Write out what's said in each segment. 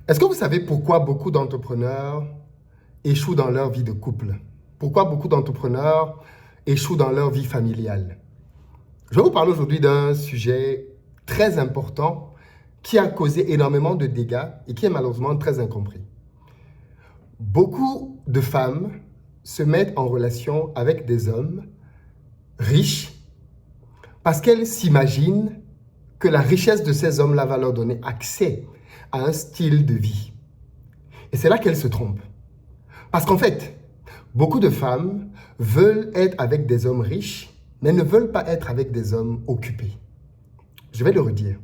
Est-ce que vous savez pourquoi beaucoup d'entrepreneurs échouent dans leur vie de couple? Pourquoi beaucoup d'entrepreneurs échouent dans leur vie familiale? Je vais vous parler aujourd'hui d'un sujet très important qui a causé énormément de dégâts et qui est malheureusement très incompris. Beaucoup de femmes se mettent en relation avec des hommes riches parce qu'elles s'imaginent que la richesse de ces hommes-là va leur donner accès à un style de vie. Et c'est là qu'elles se trompent. Parce qu'en fait, beaucoup de femmes veulent être avec des hommes riches, mais ne veulent pas être avec des hommes occupés. Je vais le redire.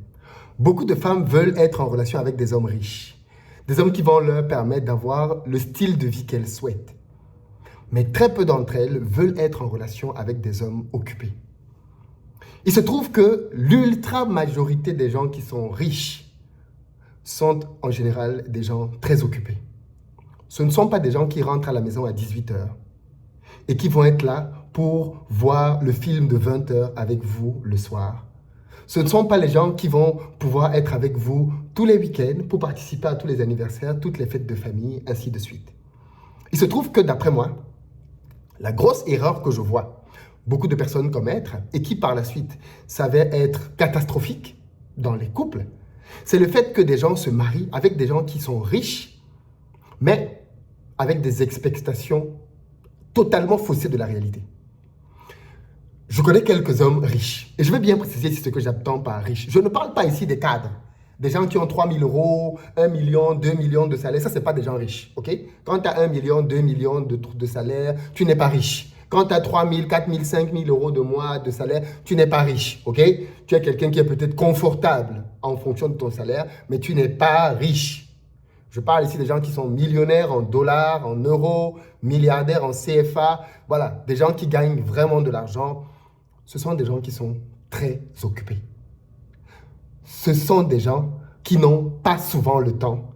Beaucoup de femmes veulent être en relation avec des hommes riches, des hommes qui vont leur permettre d'avoir le style de vie qu'elles souhaitent. Mais très peu d'entre elles veulent être en relation avec des hommes occupés. Il se trouve que l'ultra-majorité des gens qui sont riches sont en général des gens très occupés. Ce ne sont pas des gens qui rentrent à la maison à 18 h et qui vont être là pour voir le film de 20 h avec vous le soir. Ce ne sont pas les gens qui vont pouvoir être avec vous tous les week-ends pour participer à tous les anniversaires, toutes les fêtes de famille, ainsi de suite. Il se trouve que d'après moi, la grosse erreur que je vois beaucoup de personnes commettre et qui par la suite s'avère être catastrophique dans les couples, c'est le fait que des gens se marient avec des gens qui sont riches, mais avec des expectations totalement faussées de la réalité. Je connais quelques hommes riches et je veux bien préciser ce que j'entends par riche. Je ne parle pas ici des cadres, des gens qui ont 3 000 €, 1 million, 2 millions de salaire. Ça, ce n'est pas des gens riches, ok? Quand tu as 1 million, 2 millions de salaire, tu n'es pas riche. Quand tu as 3 000, 4 000, 5 000 € de mois de salaire, tu n'es pas riche, ok? Tu es quelqu'un qui est peut-être confortable en fonction de ton salaire, mais tu n'es pas riche. Je parle ici des gens qui sont millionnaires en dollars, en euros, milliardaires en CFA. Voilà, des gens qui gagnent vraiment de l'argent. Ce sont des gens qui sont très occupés. Ce sont des gens qui n'ont pas souvent le temps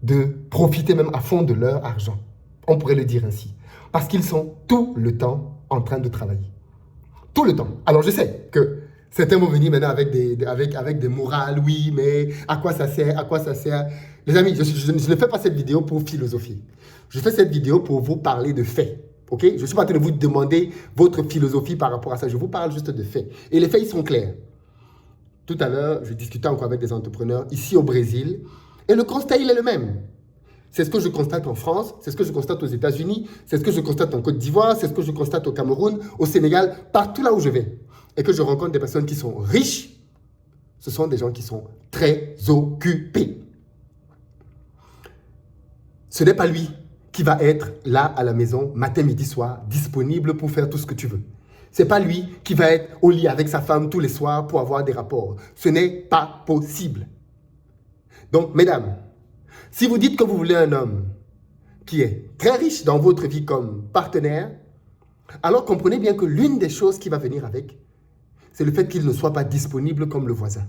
de profiter même à fond de leur argent. On pourrait le dire ainsi. Parce qu'ils sont tout le temps en train de travailler. Tout le temps. Alors je sais que certains vont venir maintenant avec des morales. Oui, mais à quoi ça sert? À quoi ça sert? Les amis, je ne fais pas cette vidéo pour philosopher. Je fais cette vidéo pour vous parler de faits. Okay? Je ne suis pas en train de vous demander votre philosophie par rapport à ça. Je vous parle juste de faits. Et les faits, ils sont clairs. Tout à l'heure, je discutais encore avec des entrepreneurs ici au Brésil. Et le constat, il est le même. C'est ce que je constate en France, c'est ce que je constate aux États-Unis, c'est ce que je constate en Côte d'Ivoire, c'est ce que je constate au Cameroun, au Sénégal, partout là où je vais. Et que je rencontre des personnes qui sont riches, ce sont des gens qui sont très occupés. Ce n'est pas lui qui va être là à la maison, matin, midi, soir, disponible pour faire tout ce que tu veux. Ce n'est pas lui qui va être au lit avec sa femme tous les soirs pour avoir des rapports. Ce n'est pas possible. Donc, mesdames, si vous dites que vous voulez un homme qui est très riche dans votre vie comme partenaire, alors comprenez bien que l'une des choses qui va venir avec, c'est le fait qu'il ne soit pas disponible comme le voisin.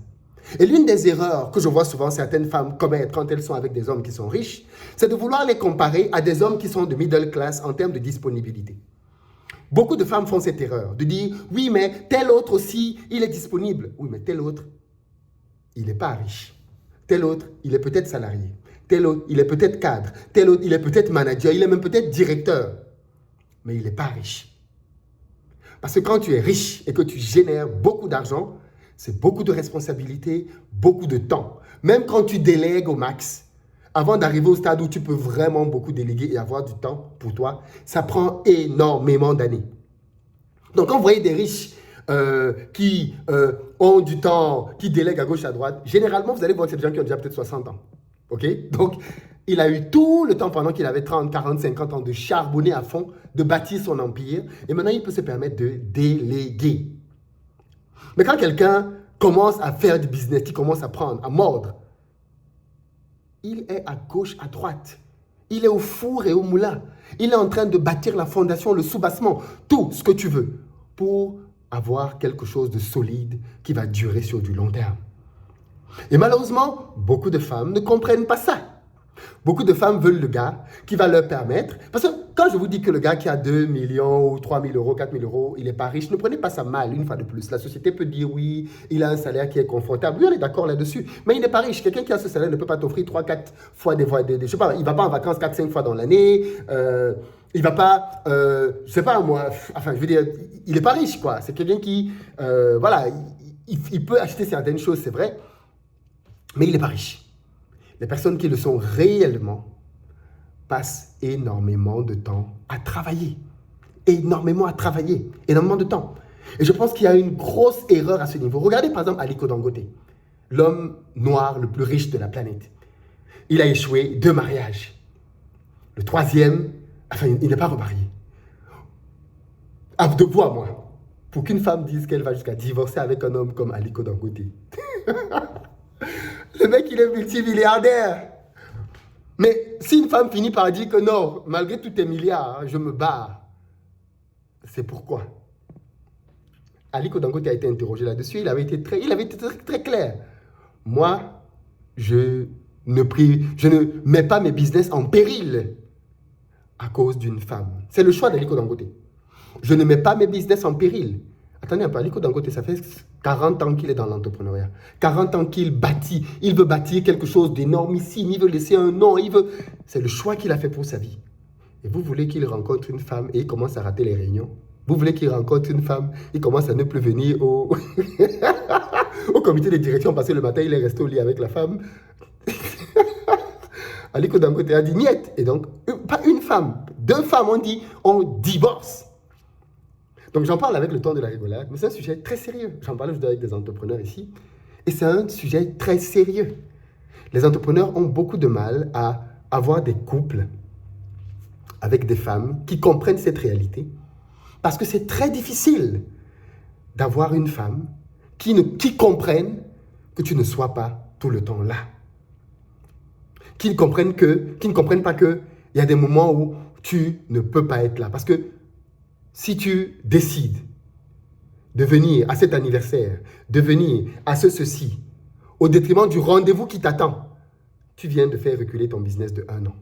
Et l'une des erreurs que je vois souvent certaines femmes commettre quand elles sont avec des hommes qui sont riches, c'est de vouloir les comparer à des hommes qui sont de middle class en termes de disponibilité. Beaucoup de femmes font cette erreur, de dire « oui, mais tel autre aussi, il est disponible. » Oui, mais tel autre, il n'est pas riche. Tel autre, il est peut-être salarié. Tel autre, il est peut-être cadre. Tel autre, il est peut-être manager. Il est même peut-être directeur. Mais il n'est pas riche. Parce que quand tu es riche et que tu génères beaucoup d'argent, c'est beaucoup de responsabilités, beaucoup de temps. Même quand tu délègues au max, avant d'arriver au stade où tu peux vraiment beaucoup déléguer et avoir du temps pour toi, ça prend énormément d'années. Donc quand vous voyez des riches qui ont du temps, qui délèguent à gauche, à droite, généralement, vous allez voir que c'est des gens qui ont déjà peut-être 60 ans. Ok? Donc, il a eu tout le temps pendant qu'il avait 30, 40, 50 ans de charbonner à fond, de bâtir son empire. Et maintenant, il peut se permettre de déléguer. Mais quand quelqu'un commence à faire du business, qui commence à prendre, à mordre, il est à gauche, à droite. Il est au four et au moulin. Il est en train de bâtir la fondation, le soubassement, tout ce que tu veux pour avoir quelque chose de solide qui va durer sur du long terme. Et malheureusement, beaucoup de femmes ne comprennent pas ça. Beaucoup de femmes veulent le gars qui va leur permettre, parce que quand je vous dis que le gars qui a 2 millions ou 3 000 euros, 4 000 euros, il n'est pas riche, ne prenez pas ça mal, une fois de plus. La société peut dire oui, il a un salaire qui est confortable. Oui, on est d'accord là-dessus. Mais il n'est pas riche. Quelqu'un qui a ce salaire ne peut pas t'offrir 3, 4 fois je sais pas, il ne va pas en vacances 4, 5 fois dans l'année. Il ne va pas, je sais pas moi, enfin, je veux dire, il n'est pas riche, quoi. C'est quelqu'un qui, voilà, il peut acheter certaines choses, c'est vrai, mais il n'est pas riche. Les personnes qui le sont réellement passent énormément de temps à travailler. Énormément à travailler. Énormément de temps. Et je pense qu'il y a une grosse erreur à ce niveau. Regardez par exemple Aliko Dangote, l'homme noir le plus riche de la planète. Il a échoué 2 mariages. Le 3e, enfin, il n'est pas remarié. De vous à moi, pour qu'une femme dise qu'elle va jusqu'à divorcer avec un homme comme Aliko Dangote. Le mec, il est multimilliardaire. Mais si une femme finit par dire que non, malgré tous tes milliards, je me barre, c'est pourquoi. Aliko Dangote a été interrogé là-dessus, il avait été très clair. Moi, je ne mets pas mes business en péril à cause d'une femme. C'est le choix d'Aliko Dangote. Je ne mets pas mes business en péril. Attendez un peu, Aliko Dangote, ça fait 40 ans qu'il est dans l'entrepreneuriat. 40 ans qu'il bâtit. Il veut bâtir quelque chose d'énormissime. Il veut laisser un nom. C'est le choix qu'il a fait pour sa vie. Et vous voulez qu'il rencontre une femme et il commence à rater les réunions? Vous voulez qu'il rencontre une femme, il commence à ne plus venir au, au comité de direction parce que le matin, il est resté au lit avec la femme? Aliko Dangote a dit niet. Et donc, pas une femme, 2 femmes ont dit on divorce. Donc, j'en parle avec le ton de la rigolade, mais c'est un sujet très sérieux. J'en parle avec des entrepreneurs ici. Et c'est un sujet très sérieux. Les entrepreneurs ont beaucoup de mal à avoir des couples avec des femmes qui comprennent cette réalité. Parce que c'est très difficile d'avoir une femme qui comprenne que tu ne sois pas tout le temps là. Qui ne comprenne pas qu'il y a des moments où tu ne peux pas être là. Parce que si tu décides de venir à cet anniversaire, de venir à ceci, au détriment du rendez-vous qui t'attend, tu viens de faire reculer ton business de 1 an.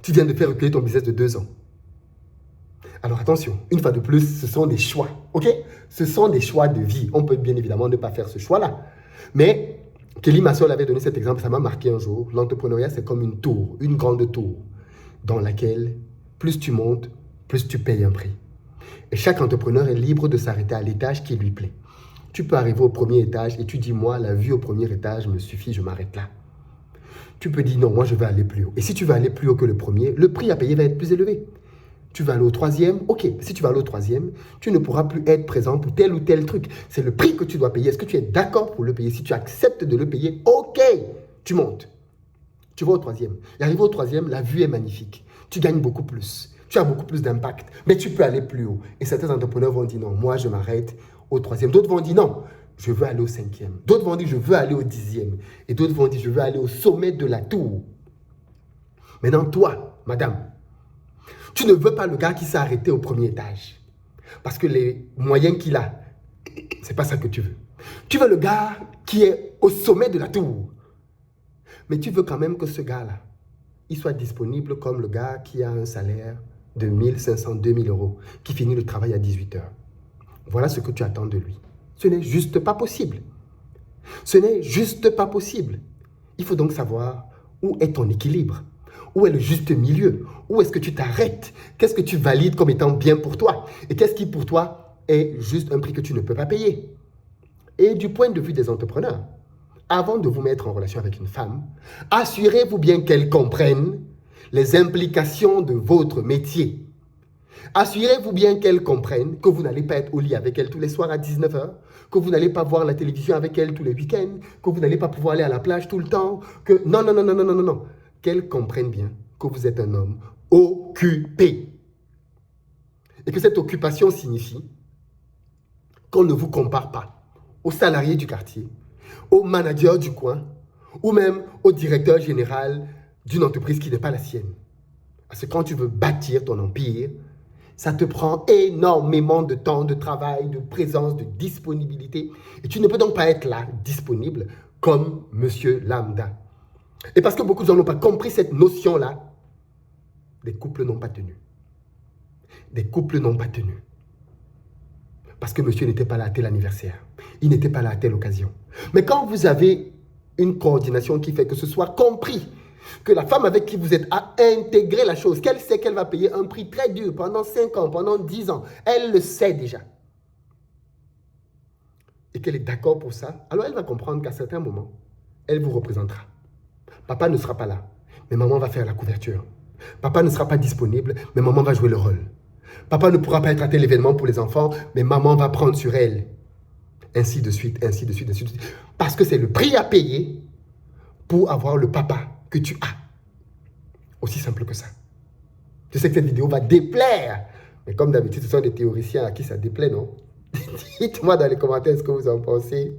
Tu viens de faire reculer ton business de 2 ans. Alors attention, une fois de plus, ce sont des choix, ok? Ce sont des choix de vie. On peut bien évidemment ne pas faire ce choix-là. Mais Kelly Massol avait donné cet exemple, ça m'a marqué un jour. L'entrepreneuriat, c'est comme une tour, une grande tour, dans laquelle plus tu montes, plus tu payes un prix. Et chaque entrepreneur est libre de s'arrêter à l'étage qui lui plaît. Tu peux arriver au premier étage et tu dis, moi, la vue au premier étage me suffit, je m'arrête là. Tu peux dire, non, moi, je veux aller plus haut. Et si tu veux aller plus haut que le premier, le prix à payer va être plus élevé. Tu vas aller au 3e, ok. Si tu vas aller au 3e, tu ne pourras plus être présent pour tel ou tel truc. C'est le prix que tu dois payer. Est-ce que tu es d'accord pour le payer? Si tu acceptes de le payer, ok, tu montes. Tu vas au 3e. Et arrivé au 3e, la vue est magnifique. Tu gagnes beaucoup plus. Tu as beaucoup plus d'impact. Mais tu peux aller plus haut. Et certains entrepreneurs vont dire non, moi je m'arrête au 3e. D'autres vont dire non, je veux aller au 5e. D'autres vont dire je veux aller au 10e. Et d'autres vont dire je veux aller au sommet de la tour. Maintenant, toi, madame, tu ne veux pas le gars qui s'est arrêté au premier étage. Parce que les moyens qu'il a, c'est pas ça que tu veux. Tu veux le gars qui est au sommet de la tour. Mais tu veux quand même que ce gars-là, il soit disponible comme le gars qui a un salaire de 1 500, 2 000 euros, qui finit le travail à 18 heures. Voilà ce que tu attends de lui. Ce n'est juste pas possible. Ce n'est juste pas possible. Il faut donc savoir où est ton équilibre. Où est le juste milieu? Où est-ce que tu t'arrêtes? Qu'est-ce que tu valides comme étant bien pour toi? Et qu'est-ce qui pour toi est juste un prix que tu ne peux pas payer? Et du point de vue des entrepreneurs, avant de vous mettre en relation avec une femme, assurez-vous bien qu'elle comprenne les implications de votre métier. Assurez-vous bien qu'elle comprenne que vous n'allez pas être au lit avec elle tous les soirs à 19 h, que vous n'allez pas voir la télévision avec elle tous les week-ends, que vous n'allez pas pouvoir aller à la plage tout le temps, que non, non, non, non, non, non, non, non. Qu'elle comprenne bien que vous êtes un homme occupé. Et que cette occupation signifie qu'on ne vous compare pas aux salariés du quartier, au manager du coin, ou même au directeur général d'une entreprise qui n'est pas la sienne. Parce que quand tu veux bâtir ton empire, ça te prend énormément de temps, de travail, de présence, de disponibilité. Et tu ne peux donc pas être là, disponible, comme Monsieur Lambda. Et parce que beaucoup de gens n'ont pas compris cette notion-là, Des couples n'ont pas tenu. Des couples n'ont pas tenu. Parce que monsieur n'était pas là à tel anniversaire. Il n'était pas là à telle occasion. Mais quand vous avez une coordination qui fait que ce soit compris, que la femme avec qui vous êtes a intégré la chose, qu'elle sait qu'elle va payer un prix très dur pendant 5 ans, pendant 10 ans, elle le sait déjà. Et qu'elle est d'accord pour ça, alors elle va comprendre qu'à certains moments, elle vous représentera. Papa ne sera pas là, mais maman va faire la couverture. Papa ne sera pas disponible, mais maman va jouer le rôle. Papa ne pourra pas être à tel événement pour les enfants, mais maman va prendre sur elle. Ainsi de suite, ainsi de suite, ainsi de suite. Parce que c'est le prix à payer pour avoir le papa que tu as. Aussi simple que ça. Je sais que cette vidéo va déplaire, mais comme d'habitude, ce sont des théoriciens à qui ça déplaît, non? Dites-moi dans les commentaires ce que vous en pensez.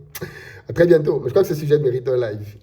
À très bientôt. Mais je crois que ce sujet mérite un live.